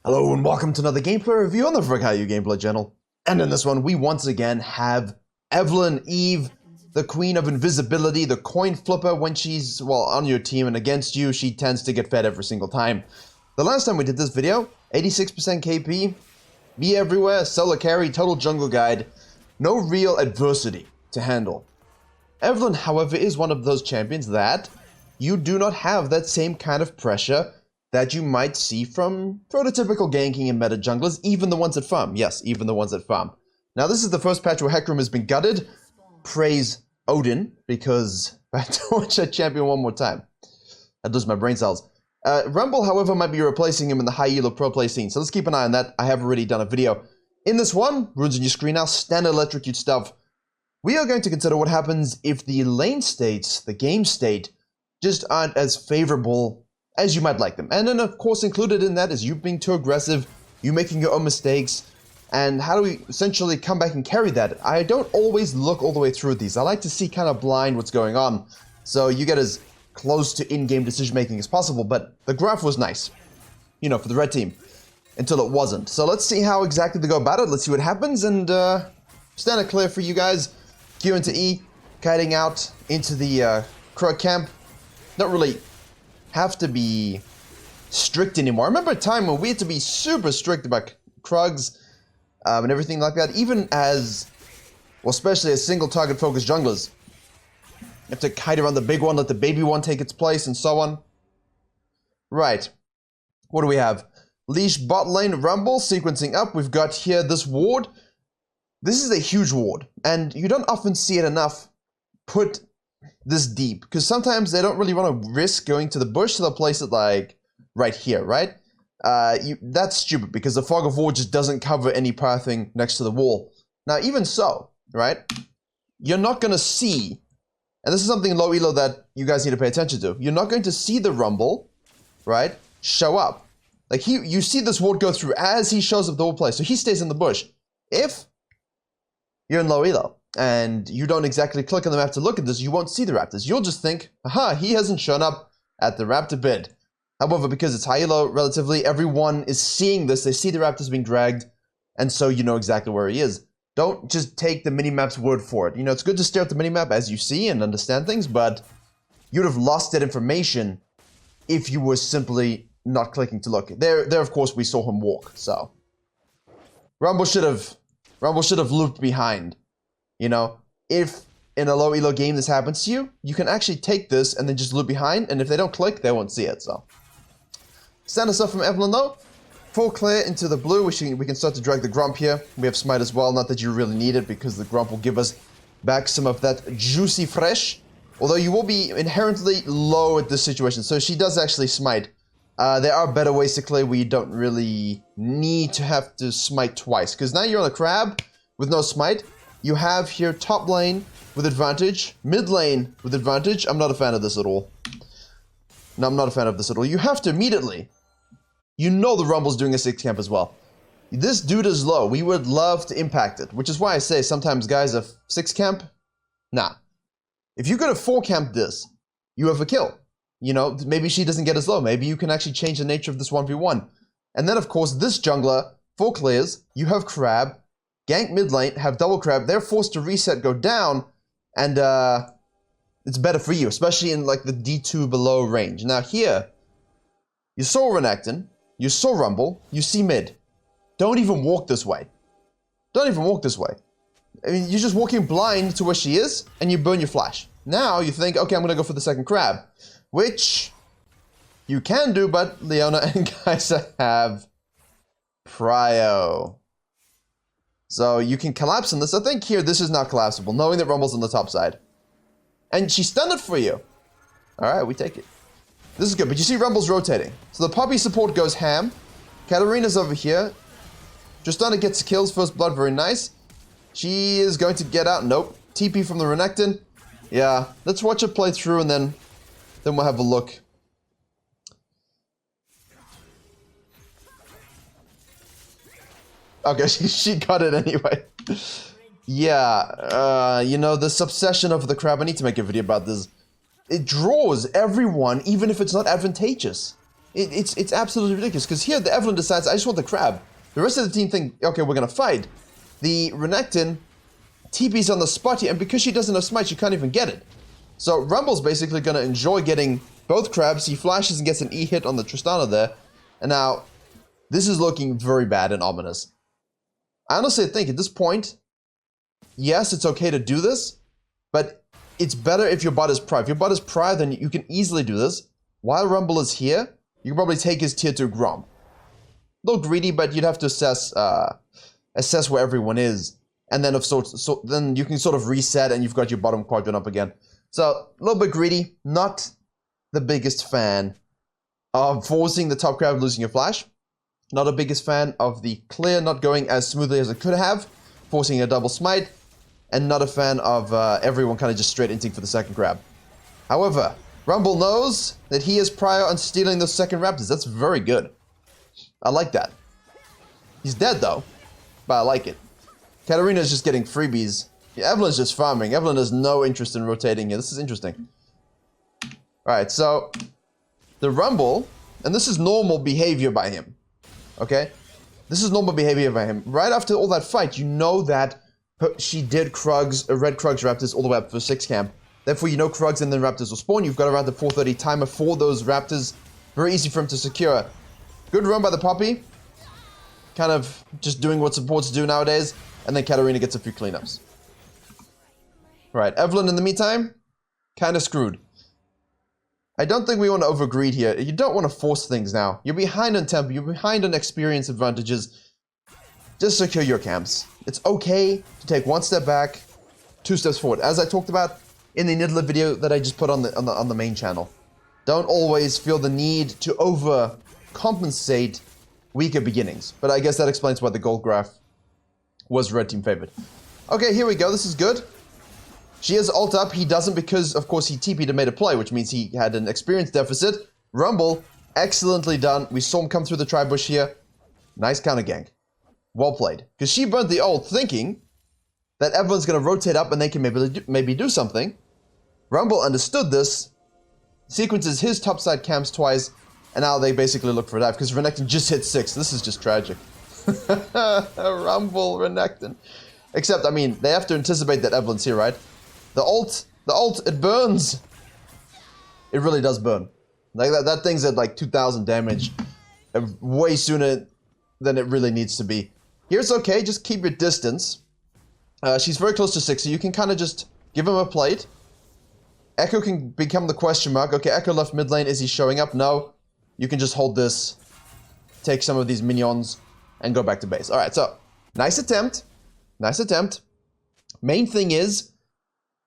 Hello and welcome to another gameplay review on the Virkayu gameplay channel. And in this one, we once again have Evelyn, Eve, the queen of invisibility, the coin flipper. When she's, well, on your team and against you, she tends to get fed every single time. The last time we did this video, 86% KP, be everywhere, solo carry, total jungle guide, no real adversity to handle. Evelyn, however, is one of those champions that you do not have that same kind of pressure that you might see from prototypical ganking and meta junglers, even the ones at farm. Yes, even the ones at farm. Now, this is the first patch where Heck Room has been gutted. Praise Odin, because I have to watch that champion one more time. I'd lose my brain cells. Rumble, however, might be replacing him in the high elo pro play scene, so let's keep an eye on that. I have already done a video. In this one, runes on your screen now, standard electrocute stuff. We are going to consider what happens if the lane states, the game state, just aren't as favorable as you might like them. And then, of course, included in that is you being too aggressive, you making your own mistakes, and how do we essentially come back and carry that? I don't always look all the way through these. I like to see kind of blind what's going on, so you get as close to in-game decision-making as possible, but the graph was nice, you know, for the red team, until it wasn't. So let's see how exactly they go about it, let's see what happens, and stand it clear for you guys. Q into E, kiting out into the Crow camp. Not really have to be strict anymore. I remember a time when we had to be super strict about Krugs and everything like that, even as, well, especially as single target focused junglers. You have to kite around the big one, let the baby one take its place, and so on. Right. What do we have? Leash bot lane Rumble sequencing up. We've got here this ward. This is a huge ward, and you don't often see it enough put this deep, because sometimes they don't really want to risk going to the bush, so they'll place it like right here, right? That's stupid, because the fog of war just doesn't cover any pathing next to the wall. Now, even so, right, you're not going to see, and this is something low elo that you guys need to pay attention to, you're not going to see the Rumble, right, show up. Like, you see this ward go through as he shows up the whole place, so he stays in the bush. If you're in low elo, and you don't exactly click on the map to look at this, you won't see the raptors. You'll just think, aha, he hasn't shown up at the raptor bid. However, because it's high elo, relatively, everyone is seeing this. They see the raptors being dragged, and so you know exactly where he is. Don't just take the minimap's word for it. You know, it's good to stare at the minimap as you see and understand things, but you'd have lost that information if you were simply not clicking to look. There, of course, we saw him walk, so. Rumble should have looped behind. You know, if in a low elo game this happens to you, you can actually take this and then just loop behind, and if they don't click, they won't see it, so. Standard stuff from Evelyn though. Full clear into the blue, we can start to drag the Grump here. We have Smite as well, not that you really need it, because the Grump will give us back some of that juicy fresh. Although you will be inherently low at this situation, so she does actually Smite. There are better ways to clear where you don't really need to have to Smite twice, because now you're on a crab with no Smite. You have here top lane with advantage, mid lane with advantage. I'm not a fan of this at all. No, I'm not a fan of this at all. You have to immediately. You know the Rumble's doing a 6 camp as well. This dude is low. We would love to impact it, which is why I say sometimes guys have 6 camp. Nah. If you go to 4 camp this, you have a kill. You know, maybe she doesn't get as low. Maybe you can actually change the nature of this 1v1. And then, of course, this jungler, full clears, you have crab, gank mid lane, have double crab, they're forced to reset, go down, and it's better for you, especially in like the D2 below range. Now here, you saw Renekton, you saw Rumble, you see mid. Don't even walk this way. Don't even walk this way. I mean, you're just walking blind to where she is, and you burn your flash. Now you think, okay, I'm gonna go for the second crab, which you can do, but Leona and Kaisa have prio. So you can collapse on this. I think here this is not collapsible, knowing that Rumble's on the top side. And she stunned it for you. Alright, we take it. This is good, but you see Rumble's rotating. So the Poppy support goes ham. Katarina's over here. Tristana gets kills, first blood, very nice. She is going to get out. Nope. TP from the Renekton. Yeah, let's watch it play through and then we'll have a look. Okay, she got it anyway. Yeah, you know, this obsession over the crab, I need to make a video about this. It draws everyone, even if it's not advantageous. It's absolutely ridiculous, because here the Evelyn decides, I just want the crab. The rest of the team think, okay, we're gonna fight. The Renekton TP's on the spot here, and because she doesn't have smite, she can't even get it. So Rumble's basically gonna enjoy getting both crabs. He flashes and gets an E hit on the Tristana there. And now, this is looking very bad and ominous. I honestly think at this point, yes, it's okay to do this, but it's better if your bot is prior. If your bot is prior, then you can easily do this. While Rumble is here, you can probably take his tier 2 Grom. A little greedy, but you'd have to assess where everyone is. And then then you can sort of reset and you've got your bottom quadrant up again. So, a little bit greedy. Not the biggest fan of forcing the top crab losing your flash. Not the biggest fan of the clear not going as smoothly as it could have, forcing a double smite. And not a fan of everyone kind of just straight inting for the second grab. However, Rumble knows that he is prior on stealing those second raptors. That's very good. I like that. He's dead though, but I like it. Katarina is just getting freebies. Yeah, Evelyn's just farming. Evelyn has no interest in rotating here. This is interesting. Alright, so the Rumble, and this is normal behavior by him. Okay? This is normal behavior by him. Right after all that fight, you know that she did Krugs, red Krugs Raptors all the way up for 6 camp. Therefore, you know Krugs and then Raptors will spawn. You've got around the 4:30 timer for those Raptors. Very easy for him to secure. Good run by the Poppy. Kind of just doing what supports do nowadays. And then Katarina gets a few cleanups. Right, Evelyn in the meantime, kind of screwed. I don't think we want to overgreed here. You don't want to force things now. You're behind on tempo. You're behind on experience advantages. Just secure your camps. It's okay to take 1 step back, 2 steps forward. As I talked about in the Niddler video that I just put on the main channel. Don't always feel the need to overcompensate weaker beginnings. But I guess that explains why the gold graph was red team favored. Okay, here we go. This is good. She has ult up. He doesn't because, of course, he TP'd and made a play, which means he had an experience deficit. Rumble, excellently done. We saw him come through the tri-bush here. Nice counter gank. Well played. Because she burnt the ult thinking that everyone's going to rotate up and they can maybe do something. Rumble understood this, sequences his topside camps twice, and now they basically look for a dive because Renekton just hit 6. This is just tragic. Rumble, Renekton. Except, I mean, they have to anticipate that Evelyn's here, right? The ult, it burns. It really does burn. Like that thing's at like 2,000 damage way sooner than it really needs to be. Here's okay, just keep your distance. She's very close to 6, so you can kind of just give him a plate. Echo can become the question mark. Okay, Echo left mid lane. Is he showing up? No. You can just hold this, take some of these minions, and go back to base. Alright, so, nice attempt. Nice attempt. Main thing is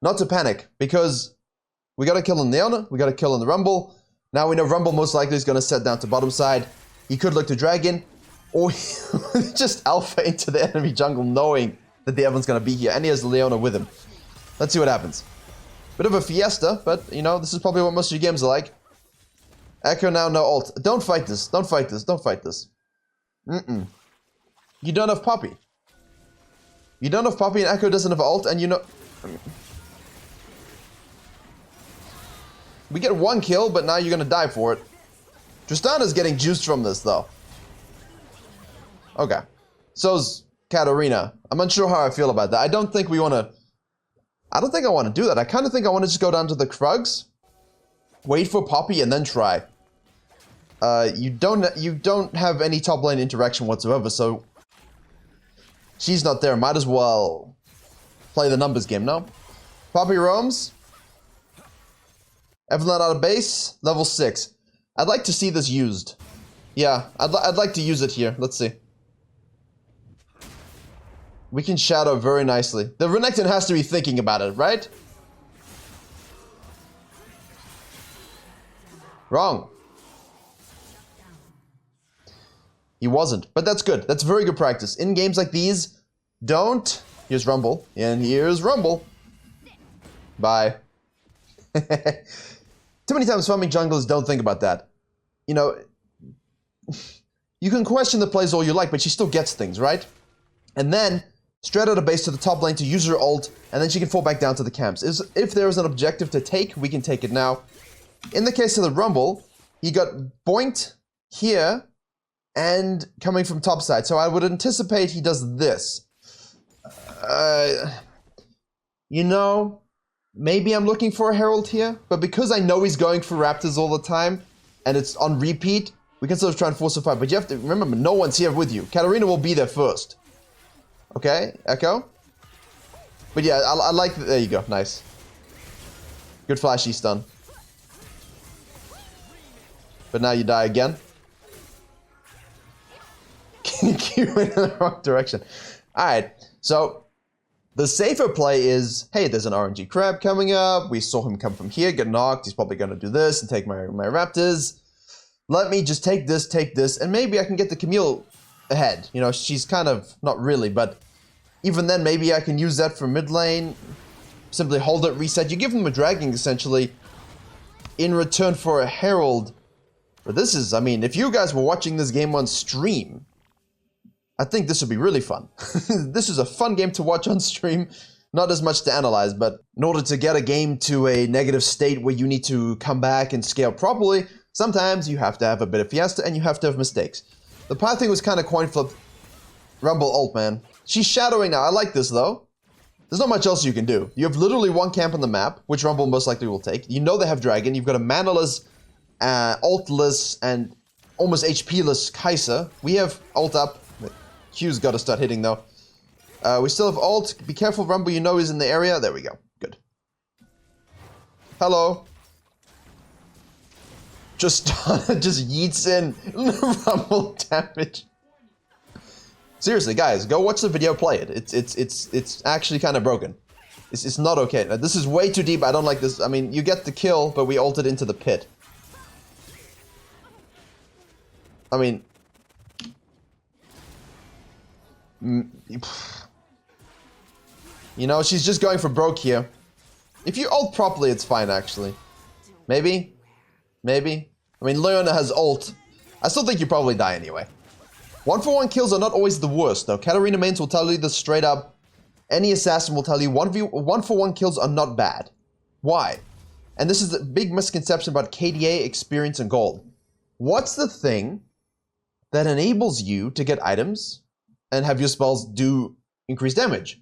not to panic, because we got a kill on Leona, we got a kill on the Rumble. Now we know Rumble most likely is going to set down to bottom side. He could look to Dragon, or just alpha into the enemy jungle knowing that the Evelyn's going to be here, and he has Leona with him. Let's see what happens. Bit of a fiesta, but, you know, this is probably what most of your games are like. Echo now, no ult. Don't fight this. Don't fight this. Don't fight this. You don't have Poppy. You don't have Poppy and Echo doesn't have ult, and you know... We get 1 kill, but now you're gonna die for it. Tristana's getting juiced from this, though. Okay. So's Katarina. I'm unsure how I feel about that. I don't think we want to... I don't think I want to do that. I kind of think I want to just go down to the Krugs, wait for Poppy, and then try. You don't have any top lane interaction whatsoever, so... She's not there. Might as well play the numbers game, no? Poppy roams. Evelyn out of base. Level 6. I'd like to see this used. Yeah, I'd like to use it here. Let's see. We can shadow very nicely. The Renekton has to be thinking about it, right? Wrong. He wasn't, but that's good. That's very good practice. In games like these, don't... Here's Rumble, and here's Rumble. Bye. Too many times farming junglers don't think about that. You know, you can question the plays all you like, but she still gets things, right? And then, straight out of base to the top lane to use her ult, and then she can fall back down to the camps. If there is an objective to take, we can take it now. In the case of the Rumble, he got boinked here and coming from top side. So I would anticipate he does this. You know, maybe I'm looking for a Herald here, but because I know he's going for Raptors all the time and it's on repeat, we can sort of try and force a fight. But you have to remember, no one's here with you. Katarina will be there first. Okay, Echo. But yeah, I like, there you go, nice. Good flashy stun. But now you die again. You went in the wrong direction. Alright, so the safer play is, hey, there's an RNG crab coming up. We saw him come from here, get knocked. He's probably going to do this and take my Raptors. Let me just take this, and maybe I can get the Camille ahead. You know, she's kind of, not really, but even then, maybe I can use that for mid lane. Simply hold it, reset. You give them a dragging, essentially, in return for a Herald. But this is, I mean, if you guys were watching this game on stream, I think this would be really fun. This is a fun game to watch on stream. Not as much to analyze, but in order to get a game to a negative state where you need to come back and scale properly, sometimes you have to have a bit of fiesta and you have to have mistakes. The path thing was kind of coin flip. Rumble ult, man. She's shadowing now. I like this, though. There's not much else you can do. You have literally one camp on the map, which Rumble most likely will take. You know they have Dragon. You've got a manaless, ultless, and almost HP-less Kai'Sa. We have ult up. Q's got to start hitting, though. We still have ult. Be careful, Rumble. You know he's in the area. There we go. Good. Hello. Just yeets in Rumble damage. Seriously, guys, go watch the video, play it. It's actually kind of broken. It's not okay. Now, this is way too deep. I don't like this. I mean, you get the kill, but we ulted into the pit. I mean, you know, she's just going for broke here. If you ult properly, it's fine, actually. Maybe. I mean, Leona has ult. I still think you probably die anyway. 1-for-1 kills are not always the worst, though. Katarina mains will tell you this straight up. Any assassin will tell you 1-for-1 kills are not bad. Why? And this is the big misconception about KDA, experience, and gold. What's the thing that enables you to get items and have your spells do increased damage?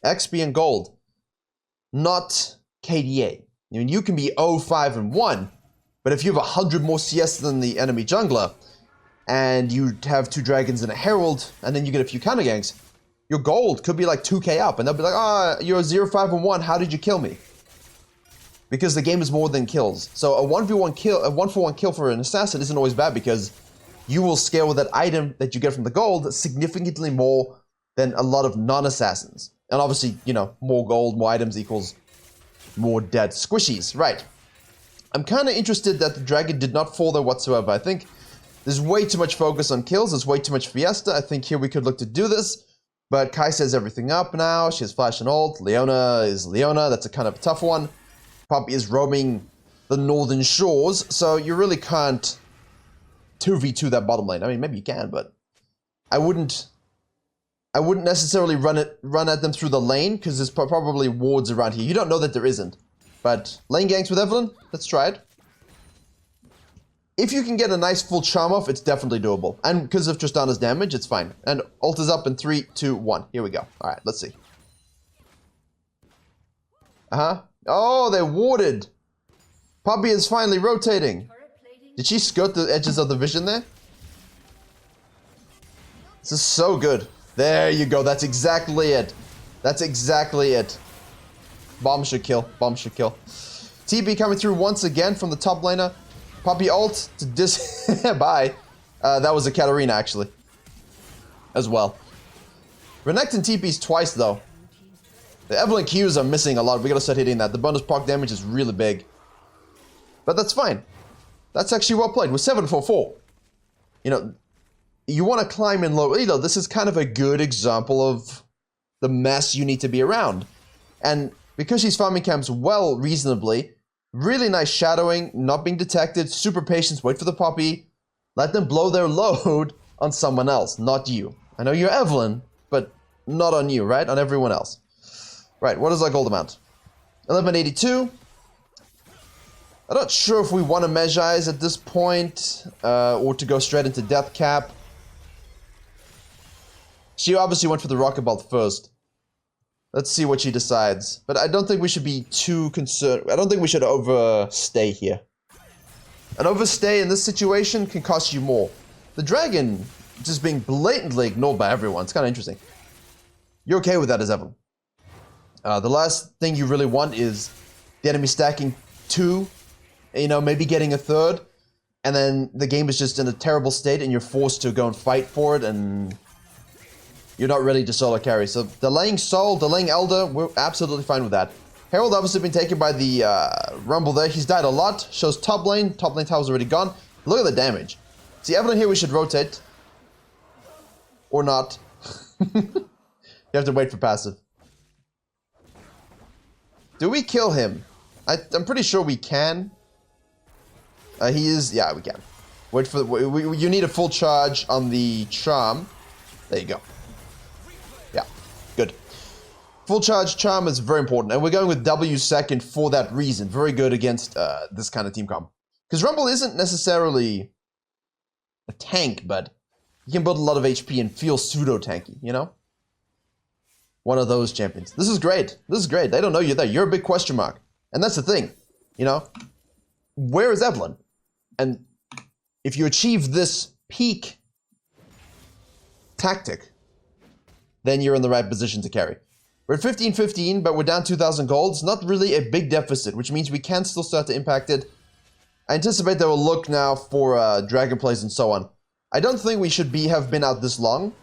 XP and gold. Not KDA. I mean, you can be 0, 5, and 1, but if you have 100 more CS than the enemy jungler, and you have 2 dragons and a herald, and then you get a few counter ganks, your gold could be like 2k up, and they'll be like, ah, you're 0, 5, and 1, how did you kill me? Because the game is more than kills. So a 1v1 kill, a 1-for-1 kill for an assassin isn't always bad, because you will scale with that item that you get from the gold significantly more than a lot of non-assassins. And obviously, you know, more gold, more items equals more dead squishies. Right. I'm kind of interested that the dragon did not fall there whatsoever. I think there's way too much focus on kills. There's way too much fiesta. I think here we could look to do this. But Kai says everything up now. She has flash and ult. Leona is Leona. That's a kind of a tough one. Poppy is roaming the northern shores. So you really can't 2v2 that bottom lane. I mean, maybe you can, but I wouldn't necessarily run at them through the lane, because there's probably wards around here. You don't know that there isn't. But lane ganks with Evelyn, let's try it. If you can get a nice full charm off, it's definitely doable. And because of Tristana's damage, it's fine. And ult is up in 3, 2, 1. Here we go. Alright, let's see. Oh, they warded. Poppy is finally rotating. Did she skirt the edges of the vision there? This is so good. There you go. That's exactly it. That's exactly it. Bomb should kill. Bomb should kill. TP coming through once again from the top laner. Poppy ult to dis... Bye. That was a Katarina, actually. As well. Renekton TP's twice, though. The Evelyn Qs are missing a lot. We gotta start hitting that. The bonus proc damage is really big. But that's fine. That's actually well played. We're 7-4-4. You know, you want to climb in low elo. This is kind of a good example of the mess you need to be around. And because she's farming camps well, reasonably, really nice shadowing, not being detected, super patience, wait for the poppy, let them blow their load on someone else, not you. I know you're Evelyn, but not on you, right? On everyone else. Right, what is our gold amount? 1182. I'm not sure if we want to Magi-Eyes at this point, or to go straight into Death Cap. She obviously went for the Rocket Bolt first. Let's see what she decides. But I don't think we should be too concerned. I don't think we should overstay here. An overstay in this situation can cost you more. The dragon just being blatantly ignored by everyone. It's kind of interesting. You're okay with that as Evelyn. The last thing you really want is the enemy stacking 2, you know, maybe getting a 3rd, and then the game is just in a terrible state and you're forced to go and fight for it and you're not ready to solo carry. So delaying Soul, delaying Elder, we're absolutely fine with that. Herald obviously been taken by the Rumble there. He's died a lot. Shows top lane. Top lane tower's already gone. Look at the damage. See, Evelyn here we should rotate. Or not. You have to wait for passive. Do we kill him? I'm pretty sure we can. He is... Yeah, we can. Wait for... you need a full charge on the charm. There you go. Yeah, good. Full charge charm is very important, and we're going with W second for that reason. Very good against this kind of team comp. Because Rumble isn't necessarily a tank, but you can build a lot of HP and feel pseudo-tanky, you know? One of those champions. This is great. This is great. They don't know you're there. You're a big question mark. And that's the thing, you know? Where is Evelyn? And if you achieve this peak tactic, then you're in the right position to carry. We're at 15-15, but we're down 2,000 gold. It's not really a big deficit, which means we can still start to impact it. I anticipate they will look now for dragon plays and so on. I don't think we should have been out this long.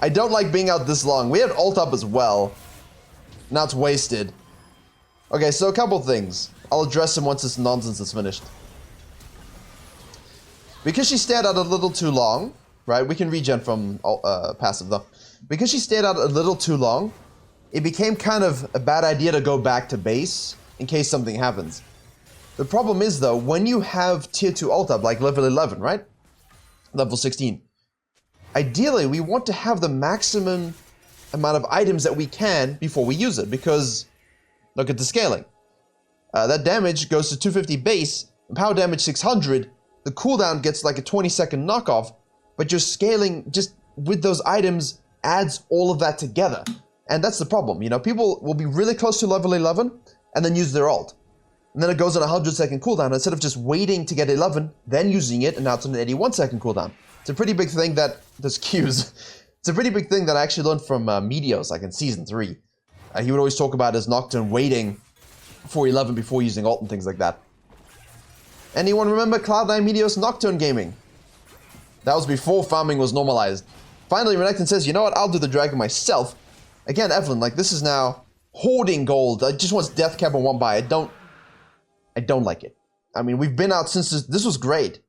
I don't like being out this long. We had ult up as well. Now it's wasted. Okay, so a couple things. I'll address him once this nonsense is finished. Because she stayed out a little too long, right? We can regen from passive though. Because she stayed out a little too long, it became kind of a bad idea to go back to base in case something happens. The problem is though, when you have tier 2 ult up, like level 11, right? Level 16. Ideally, we want to have the maximum amount of items that we can before we use it, because look at the scaling. That damage goes to 250 base, and power damage 600. The cooldown gets like a 20-second knockoff, but your scaling just with those items adds all of that together. And that's the problem, you know, people will be really close to level 11 and then use their ult. And then it goes on a 100-second cooldown instead of just waiting to get 11, then using it, and now it's on an 81-second cooldown. It's a pretty big thing that, there's cues. It's a pretty big thing that I actually learned from Meteos, like in Season 3. He would always talk about his Nocturne waiting for 11 before using ult and things like that. Anyone remember Cloud9 Meteos Nocturne gaming? That was before farming was normalized. Finally, Renekton says, you know what, I'll do the dragon myself. Again, Evelyn, like, this is now hoarding gold. I just want death cap and one buy. I don't like it. I mean, we've been out since this was great.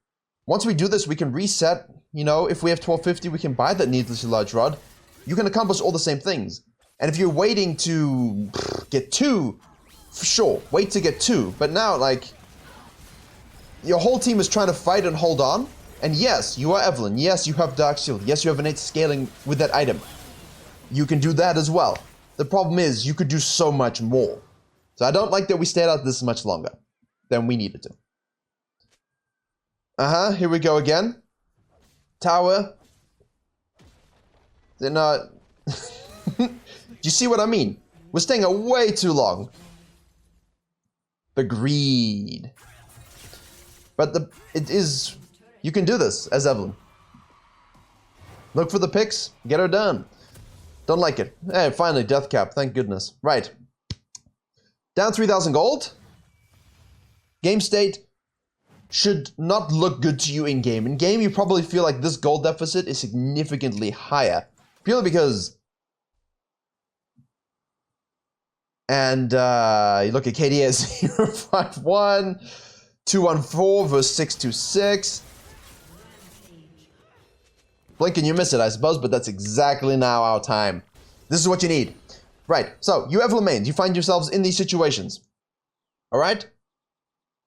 Once we do this, we can reset. You know, if we have 1250, we can buy that needlessly large rod. You can accomplish all the same things. And if you're waiting to get 2, for sure, wait to get 2. But now, like, your whole team is trying to fight and hold on. And yes, you are Evelyn. Yes, you have Dark Shield. Yes, you have innate scaling with that item. You can do that as well. The problem is, you could do so much more. So I don't like that we stayed out this much longer than we needed to. Here we go again. Tower. They're not... Do you see what I mean? We're staying out way too long. The greed. But it is... You can do this as Evelyn. Look for the picks. Get her done. Don't like it. Hey, finally, death cap. Thank goodness. Right. Down 3,000 gold. Game state should not look good to you in game. In game, you probably feel like this gold deficit is significantly higher. Purely because... And you look at KD as 051, 214 versus 626. Blink and you miss it, I suppose, but that's exactly now our time. This is what you need. Right, so, you Evelyn mains, you find yourselves in these situations. Alright?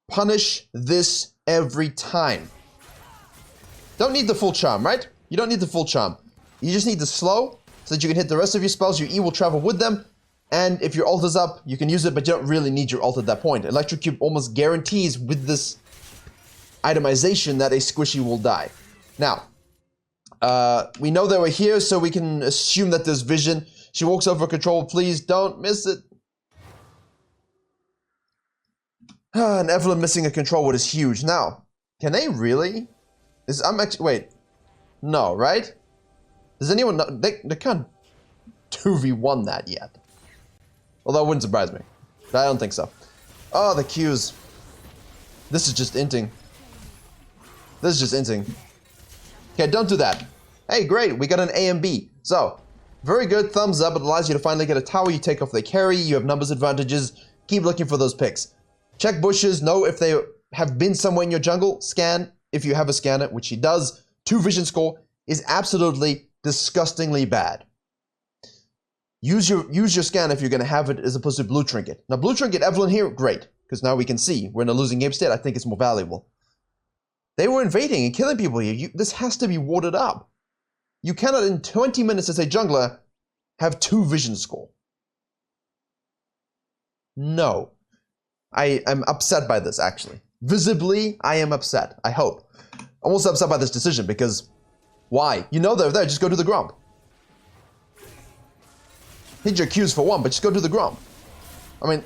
Punish this every time. Don't need the full charm, right? You don't need the full charm. You just need to slow so that you can hit the rest of your spells. Your E will travel with them. And if your ult is up, you can use it, but you don't really need your ult at that point. Electrocute almost guarantees with this itemization that a squishy will die. Now, we know that we're here, so we can assume that there's vision. She walks over control. Please don't miss it. And Evelyn missing a control word is huge. Now, can they really? Wait. No, right? Does anyone know? They can't 2v1 that yet. Although it wouldn't surprise me. But I don't think so. Oh, the Qs. This is just inting. This is just inting. Okay, don't do that. Hey, great. We got an A and B. So, very good. Thumbs up. It allows you to finally get a tower. You take off the carry. You have numbers advantages. Keep looking for those picks. Check bushes. Know if they have been somewhere in your jungle. Scan if you have a scanner, which he does. 2 vision score is absolutely disgustingly bad. Use your scan if you're going to have it as opposed to blue trinket. Now, blue trinket, Evelyn here, great. Because now we can see. We're in a losing game state. I think it's more valuable. They were invading and killing people here. This has to be warded up. You cannot, in 20 minutes as a jungler, have 2 vision score. No. I am upset by this, actually. Visibly, I am upset. I hope. I'm also upset by this decision because... Why? You know they're there. Just go to the Gromp. Hit your Qs for one, but just go to the Gromp. I mean,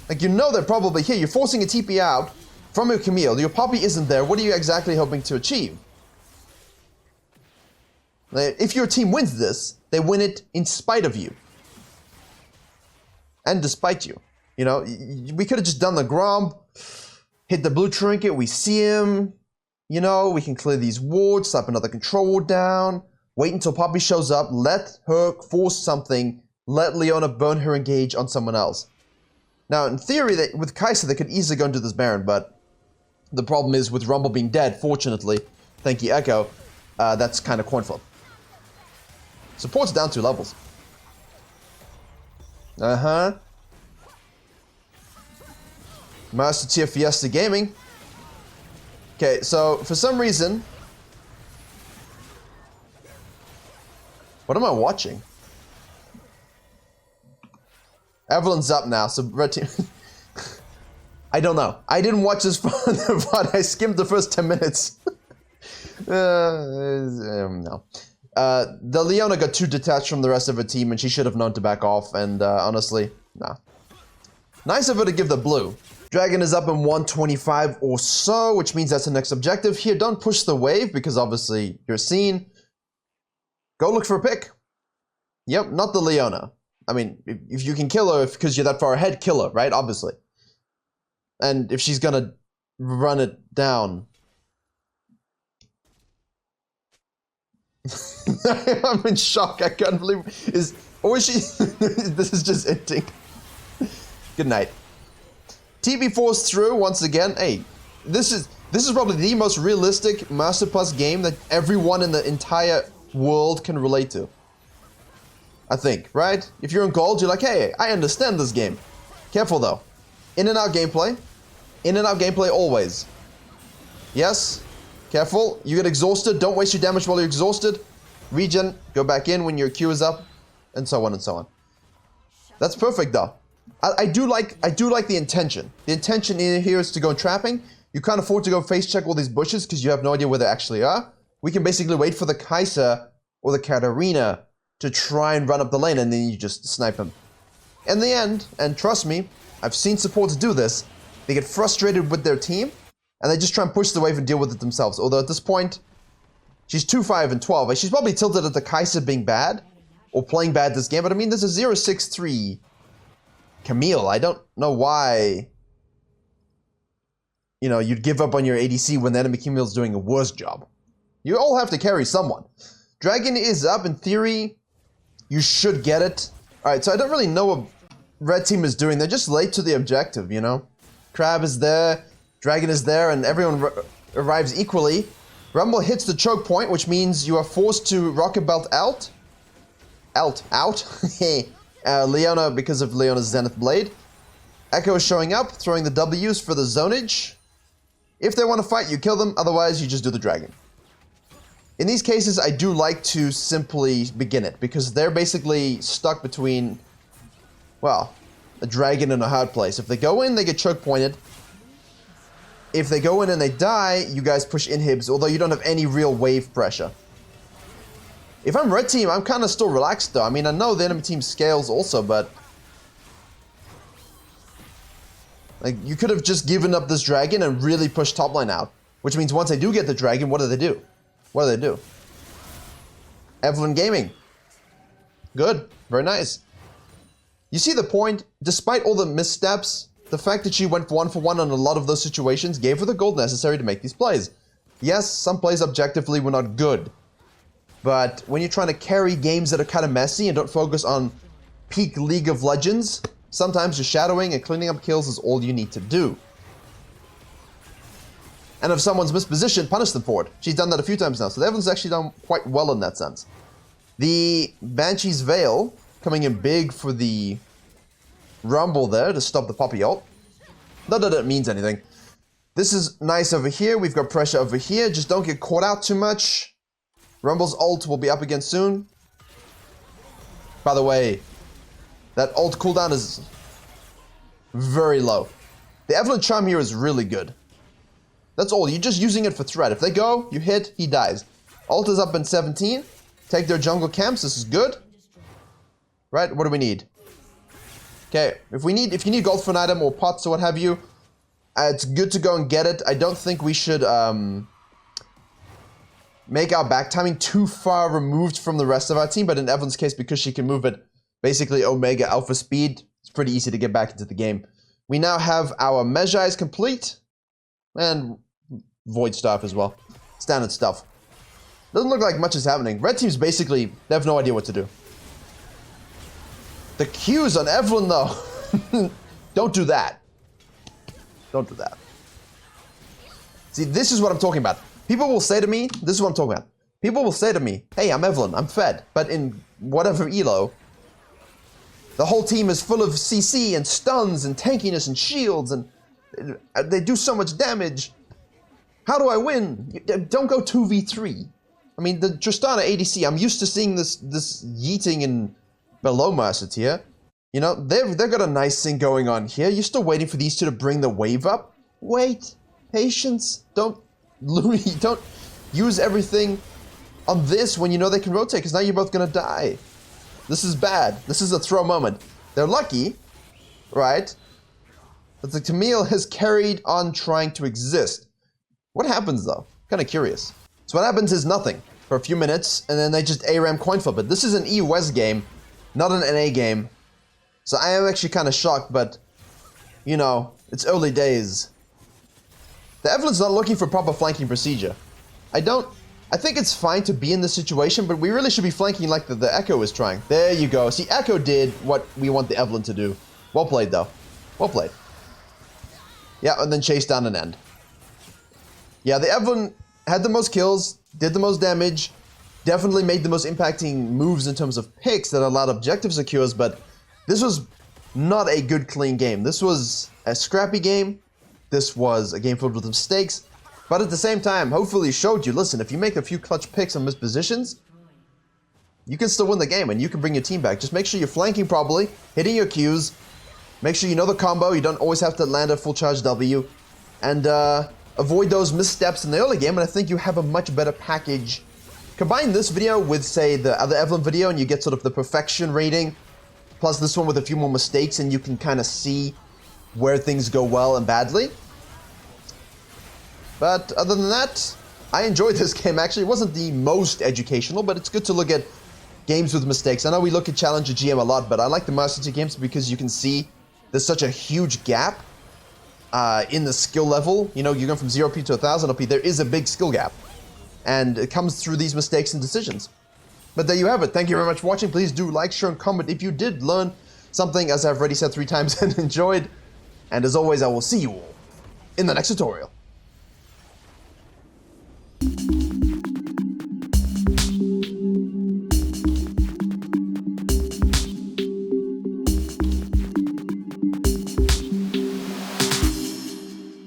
like, you know they're probably here. You're forcing a TP out from your Camille. Your Poppy isn't there. What are you exactly hoping to achieve? If your team wins this, they win it in spite of you. And despite you. You know, we could have just done the Gromp, hit the blue trinket, we see him. You know, we can clear these wards, slap another control ward down, wait until Poppy shows up, let her force something, let Leona burn her engage on someone else. Now, in theory, with Kai'Sa, they could easily go into this Baron, but the problem is with Rumble being dead, fortunately, thank you, Echo, that's kind of coin flip. Support's down 2 levels. Uh-huh. Master Tier Fiesta Gaming. Okay, so for some reason... What am I watching? Evelyn's up now, so red team... I don't know. I didn't watch this but I skimmed the first 10 minutes. No. The Leona got too detached from the rest of her team and she should have known to back off, and honestly, nah. Nice of her to give the blue. Dragon is up in 125 or so, which means that's the next objective. Here, don't push the wave because obviously you're seen. Go look for a pick. Yep, not the Leona. I mean, if you can kill her because you're that far ahead, kill her, right? Obviously. And if she's gonna run it down. I'm in shock. I can't believe or is she this is just ending. Good night. TB forced through once again. Hey, this is probably the most realistic Master Plus game that everyone in the entire world can relate to. I think, right? If you're in gold, you're like, hey, I understand this game. Careful though. In and out gameplay. In and out gameplay always. Yes? Careful. You get exhausted. Don't waste your damage while you're exhausted. Regen. Go back in when your Q is up. And so on and so on. That's perfect though. I do like the intention. The intention in here is to go trapping. You can't afford to go face check all these bushes because you have no idea where they actually are. We can basically wait for the Kai'Sa or the Katarina to try and run up the lane and then you just snipe them. In the end, and trust me, I've seen supports do this, they get frustrated with their team and they just try and push the wave and deal with it themselves. Although at this point, she's 2-5 and 12. She's probably tilted at the Kai'Sa being bad or playing bad this game, but I mean, there's a 0-6-3 Camille. I don't know why, you know, you'd give up on your ADC when the enemy Camille's doing a worse job. You all have to carry someone. Dragon is up. In theory, you should get it. Alright, so I don't really know what red team is doing. They're just late to the objective, you know? Crab is there, Dragon is there, and everyone arrives equally. Rumble hits the choke point, which means you are forced to rocket belt out. Out. Leona, because of Leona's Zenith Blade. Echo is showing up, throwing the W's for the zonage. If they want to fight, you kill them. Otherwise, you just do the dragon. In these cases, I do like to simply begin it, because they're basically stuck between, well, a dragon and a hard place. If they go in, they get choke pointed. If they go in and they die, you guys push inhibs, although you don't have any real wave pressure. If I'm red team, I'm kind of still relaxed though. I mean, I know the enemy team scales also, but like, you could have just given up this dragon and really pushed top lane out. Which means once they do get the dragon, what do they do? What do they do? Evelyn Gaming. Good. Very nice. You see the point? Despite all the missteps, the fact that she went for one on a lot of those situations gave her the gold necessary to make these plays. Yes, some plays objectively were not good. But when you're trying to carry games that are kind of messy and don't focus on peak League of Legends, sometimes just shadowing and cleaning up kills is all you need to do. And if someone's mispositioned, punish them for it. She's done that a few times now, so Evelyn's actually done quite well in that sense. The Banshee's Veil coming in big for the Rumble there to stop the Poppy ult. Not that it means anything. This is nice over here. We've got pressure over here. Just don't get caught out too much. Rumble's ult will be up again soon. By the way, that ult cooldown is very low. The Evelyn charm here is really good. That's all. You're just using it for threat. If they go, you hit, he dies. Ult is up in 17. Take their jungle camps. This is good. Right? What do we need? Okay. If you need gold for an item or pots or what have you, it's good to go and get it. I don't think we should make our back timing too far removed from the rest of our team. But in Evelyn's case, because she can move at basically Omega Alpha speed, it's pretty easy to get back into the game. We now have our Magi complete. And Void Staff as well. Standard stuff. Doesn't look like much is happening. Red team's basically, they have no idea what to do. The Q's on Evelyn though. Don't do that. Don't do that. See, this is what I'm talking about. People will say to me, this is what I'm talking about. People will say to me, hey, I'm Evelyn, I'm fed. But in whatever elo, the whole team is full of CC and stuns and tankiness and shields and they do so much damage. How do I win? Don't go 2v3. I mean, the Tristana ADC, I'm used to seeing this yeeting and below Mercenaire. You know, they've got a nice thing going on here. You're still waiting for these two to bring the wave up. Wait. Patience. Don't use everything on this when you know they can rotate, because now you're both gonna die. This is bad. This is a throw moment. They're lucky, right? But the Camille has carried on trying to exist. What happens though? Kind of curious. So what happens is nothing for a few minutes, and then they just ARAM coin flip it. This is an EU-West game, not an NA game. So I am actually kind of shocked, but you know, it's early days. The Evelyn's not looking for proper flanking procedure. I think it's fine to be in this situation, but we really should be flanking like the Echo is trying. There you go. See, Echo did what we want the Evelyn to do. Well played though. Well played. Yeah, and then chase down an end. Yeah, the Evelyn had the most kills, did the most damage, definitely made the most impacting moves in terms of picks that allowed objective secures, but this was not a good, clean game. This was a scrappy game. This was a game filled with mistakes, but at the same time, hopefully showed you, listen, if you make a few clutch picks on mispositions, you can still win the game and you can bring your team back. Just make sure you're flanking properly, hitting your Qs, make sure you know the combo, you don't always have to land a full charge W, and avoid those missteps in the early game, and I think you have a much better package. Combine this video with, say, the other Evelyn video, and you get sort of the perfection rating, plus this one with a few more mistakes, and you can kind of see where things go well and badly. But other than that, I enjoyed this game, actually. It wasn't the most educational, but it's good to look at games with mistakes. I know we look at Challenger GM a lot, but I like the Master Chief games because you can see there's such a huge gap in the skill level. You know, you're going from 0p to 1000 OP. There is a big skill gap. And it comes through these mistakes and decisions. But there you have it. Thank you very much for watching. Please do like, share, and comment if you did learn something, as I've already said 3 times, and enjoyed. And as always, I will see you all in the next tutorial.